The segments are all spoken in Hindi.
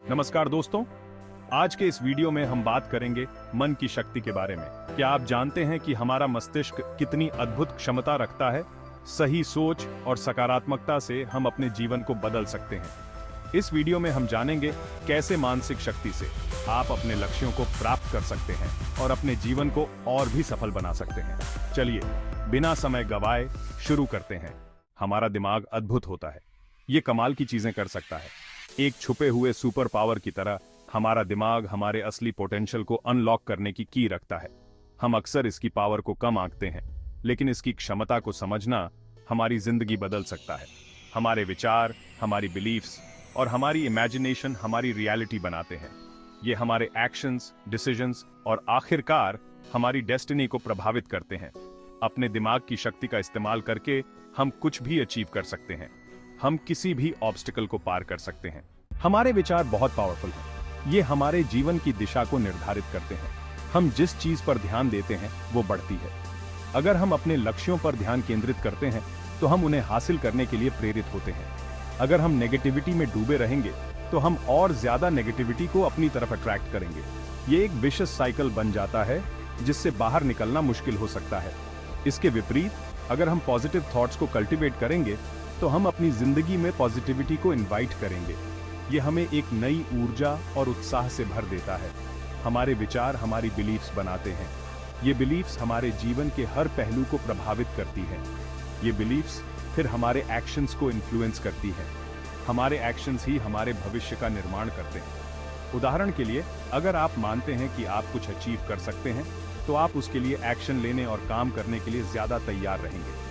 नमस्कार दोस्तों, आज के इस वीडियो में हम बात करेंगे मन की शक्ति के बारे में। क्या आप जानते हैं कि हमारा मस्तिष्क कितनी अद्भुत क्षमता रखता है? सही सोच और सकारात्मकता से हम अपने जीवन को बदल सकते हैं। इस वीडियो में हम जानेंगे कैसे मानसिक शक्ति से आप अपने लक्ष्यों को प्राप्त कर सकते हैं और अपने जीवन को और भी सफल बना सकते हैं। चलिए बिना समय गवाए शुरू करते हैं। हमारा दिमाग अद्भुत होता है, ये कमाल की चीजें कर सकता है। एक छुपे हुए सुपर पावर की तरह हमारा दिमाग हमारे असली पोटेंशियल को अनलॉक करने की की रखता है। हम अक्सर इसकी पावर को कम आंकते हैं, लेकिन इसकी क्षमता को समझना हमारी जिंदगी बदल सकता है। हमारे विचार, हमारी बिलीफ्स और हमारी इमेजिनेशन हमारी रियलिटी बनाते हैं। ये हमारे एक्शंस, डिसीजंस और आखिरकार हमारी डेस्टिनी को प्रभावित करते हैं। अपने दिमाग की शक्ति का इस्तेमाल करके हम कुछ भी अचीव कर सकते हैं। हम किसी भी ऑब्स्टिकल को पार कर सकते हैं। हमारे विचार बहुत पावरफुल हैं। ये हमारे जीवन की दिशा को निर्धारित करते हैं। हम जिस चीज पर ध्यान देते हैं वो बढ़ती है। अगर हम अपने लक्ष्यों पर ध्यान केंद्रित करते हैं तो हम उन्हें हासिल करने के लिए प्रेरित होते हैं। अगर हम नेगेटिविटी में डूबे रहेंगे तो हम और ज्यादा नेगेटिविटी को अपनी तरफ अट्रैक्ट करेंगे। ये एक विशियस साइकिल बन जाता है जिससे बाहर निकलना मुश्किल हो सकता है। इसके विपरीत अगर हम पॉजिटिव थॉट्स को कल्टीवेट करेंगे तो हम अपनी जिंदगी में पॉजिटिविटी को इनवाइट करेंगे। ये हमें एक नई ऊर्जा और उत्साह से भर देता है। हमारे विचार हमारी बिलीफ्स बनाते हैं। ये बिलीफ्स हमारे जीवन के हर पहलू को प्रभावित करती हैं। ये बिलीफ्स फिर हमारे एक्शंस को इन्फ्लुएंस करती हैं। हमारे एक्शंस ही हमारे भविष्य का निर्माण करते हैं। उदाहरण के लिए, अगर आप मानते हैं कि आप कुछ अचीव कर सकते हैं तो आप उसके लिए एक्शन लेने और काम करने के लिए ज्यादा तैयार रहेंगे।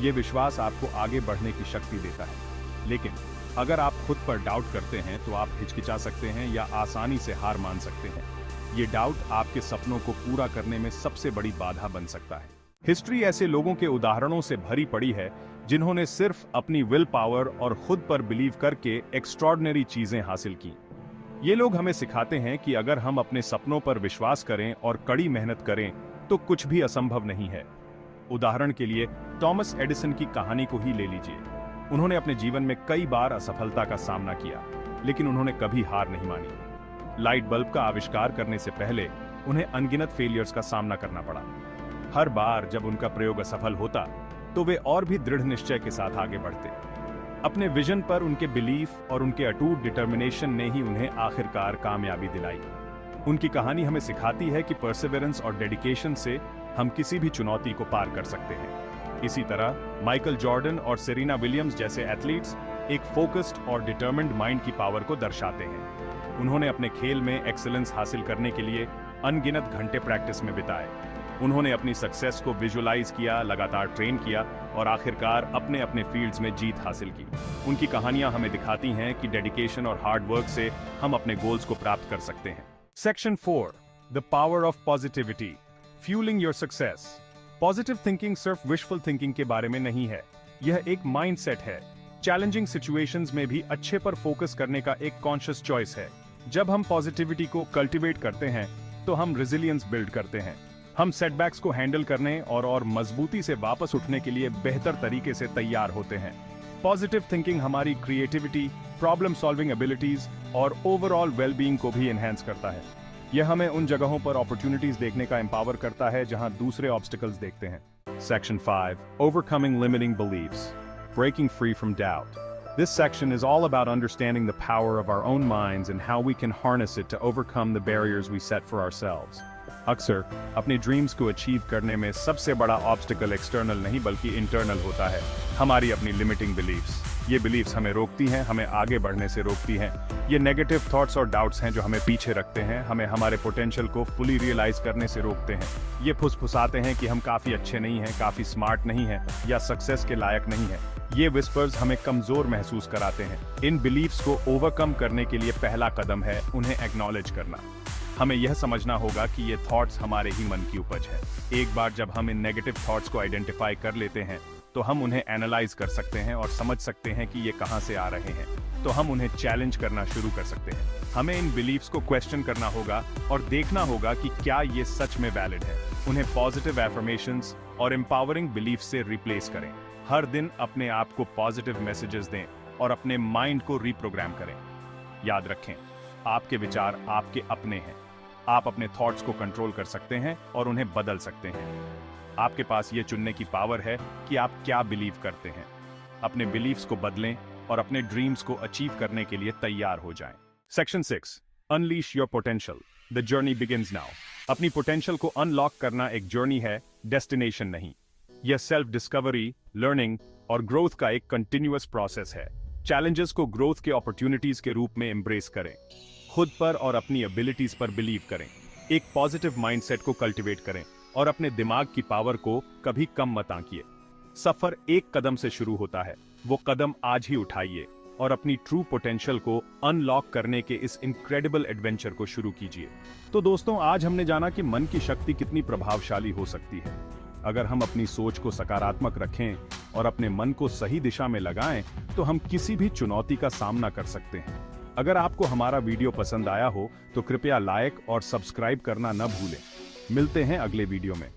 ये विश्वास आपको आगे बढ़ने की शक्ति देता है। लेकिन अगर आप खुद पर डाउट करते हैं तो आप हिचकिचा सकते हैं या आसानी से हार मान सकते हैं। ये डाउट आपके सपनों को पूरा करने में सबसे बड़ी बाधा बन सकता है। हिस्ट्री ऐसे लोगों के उदाहरणों से भरी पड़ी है जिन्होंने सिर्फ अपनी विल पावर और खुद पर बिलीव करके एक्स्ट्रॉर्डिनरी चीजें हासिल की। ये लोग हमें सिखाते हैं कि अगर हम अपने सपनों पर विश्वास करें और कड़ी मेहनत करें तो कुछ भी असंभव नहीं है। उदाहरण के लिए थॉमस एडिसन की कहानी को ही ले लीजिए। उन्होंने अपने जीवन में कई बार असफलता का सामना किया, लेकिन उन्होंने कभी हार नहीं मानी। लाइट बल्ब का आविष्कार करने से पहले उन्हें अनगिनत फेलियर्स का सामना करना पड़ा। हर बार जब उनका प्रयोग असफल होता तो वे और भी दृढ़ निश्चय के साथ आगे बढ़ते। अपने विजन पर उनके बिलीफ और उनके अटूट डिटर्मिनेशन ने ही उन्हें आखिरकार कामयाबी दिलाई। उनकी कहानी हमें सिखाती है कि परसिवेरेंस और डेडिकेशन से हम किसी भी चुनौती को पार कर सकते हैं। इसी तरह माइकल जॉर्डन और सेरेना विलियम्स जैसे एथलीट्स एक फोकस्ड और डिटरमिन्ड माइंड की पावर को दर्शाते हैं। उन्होंने अपने खेल में एक्सीलेंस हासिल करने के लिए अनगिनत घंटे प्रैक्टिस में बिताए। उन्होंने अपनी सक्सेस को विजुअलाइज किया, लगातार ट्रेन किया और आखिरकार अपने अपने फील्ड्स में जीत हासिल की। उनकी कहानियां हमें दिखाती हैं कि डेडिकेशन और हार्ड वर्क से हम अपने गोल्स को प्राप्त कर सकते हैं। Section 4, the power of positivity, fuelling your success. Positive thinking सिर्फ विशफुल थिंकिंग के बारे में नहीं है, यह एक माइंडसेट है। चैलेंजिंग सिचुएशंस में भी अच्छे पर फोकस करने का एक कॉन्शियस चॉइस है। जब हम पॉजिटिविटी को कल्टीवेट करते हैं तो हम रेजिलियंस बिल्ड करते हैं। हम सेटबैक्स को हैंडल करने और मजबूती से वापस उठने के लिए बेहतर तरीके से तैयार होते हैं। पॉजिटिव थिंकिंग हमारी क्रिएटिविटी, प्रॉब्लम सॉल्विंग एबिलिटीज और ओवरऑल वेलबीइंग को भी एनहांस करता है। यह हमें उन जगहों पर अपॉर्चुनिटीज देखने का एम्पावर करता है जहां दूसरे ऑब्स्टिकल्स देखते हैं। Section 5, overcoming limiting beliefs, breaking free from doubt. This section is all about understanding the power of our own minds and how we can harness it to overcome the barriers we set for ourselves. अक्सर अपने ड्रीम्स को अचीव करने में सबसे बड़ा ऑब्स्टिकल एक्सटर्नल नहीं बल्कि इंटरनल होता है, हमारी अपनी लिमिटिंग बिलीफ्स। ये बिलीफ्स हमें रोकती हैं, हमें आगे बढ़ने से रोकती हैं। ये नेगेटिव थॉट्स और डाउट्स हैं जो हमें पीछे रखते हैं, हमें हमारे पोटेंशियल को फुली रियलाइज करने से रोकते हैं। ये फुसफुसाते हैं कि हम काफी अच्छे नहीं हैं, काफी स्मार्ट नहीं हैं या सक्सेस के लायक नहीं हैं। ये विस्पर्स हमें कमजोर महसूस कराते हैं। इन बिलीफ्स को ओवरकम करने के लिए पहला कदम है उन्हें एक्नॉलेज करना। हमें यह समझना होगा कि ये थॉट्स हमारे ही मन की उपज है। एक बार जब हम इन नेगेटिव थॉट्स को आइडेंटिफाई कर लेते हैं तो हम उन्हें एनालाइज कर सकते हैं और समझ सकते हैं कि ये कहां से आ रहे हैं। तो हम उन्हें चैलेंज करना शुरू कर सकते हैं। हमें इन बिलीफ्स को क्वेश्चन करना होगा और देखना होगा कि क्या ये सच में वैलिड है। उन्हें पॉजिटिव एफर्मेशंस और एम्पावरिंग बिलीफ से रिप्लेस करें। हर दिन अपने आप को पॉजिटिव मैसेजेस दें और अपने माइंड को रीप्रोग्राम करें। याद रखें, आपके विचार आपके अपने हैं। आप अपने थॉट्स को कंट्रोल कर सकते हैं और उन्हें बदल सकते हैं। आपके पास ये चुनने की पावर है कि आप क्या बिलीव करते हैं। अपने बिलीव्स को बदलें और अपने ड्रीम्स को अचीव करने के लिए तैयार हो जाएं। Section 6, unleash your potential, the journey begins now. अपनी पोटेंशियल को अनलॉक करना एक जर्नी है, डेस्टिनेशन नहीं। यह सेल्फ डिस्कवरी, लर्निंग और ग्रोथ का एक कंटिन्यूअस प्रोसेस है। चैलेंजेस को ग्रोथ के अपॉर्चुनिटीज के रूप में एम्ब्रेस करें। खुद पर और अपनी एबिलिटीज पर बिलीव करें। एक पॉजिटिव माइंडसेट को कल्टीवेट करें और अपने दिमाग की पावर को कभी कम मत आंकिए। सफर एक कदम से शुरू होता है, वो कदम आज ही उठाइए और अपनी ट्रू पोटेंशियल को अनलॉक करने के इस इनक्रेडिबल एडवेंचर को शुरू कीजिए। तो दोस्तों, आज हमने जाना कि मन की शक्ति कितनी प्रभावशाली हो सकती है। अगर हम अपनी सोच को सकारात्मक रखें और अपने मन को सही दिशा में लगाएं, तो हम किसी भी चुनौती का सामना कर सकते हैं। अगर आपको हमारा वीडियो पसंद आया हो तो कृपया लाइक और सब्सक्राइब करना न भूलें। मिलते हैं अगले वीडियो में।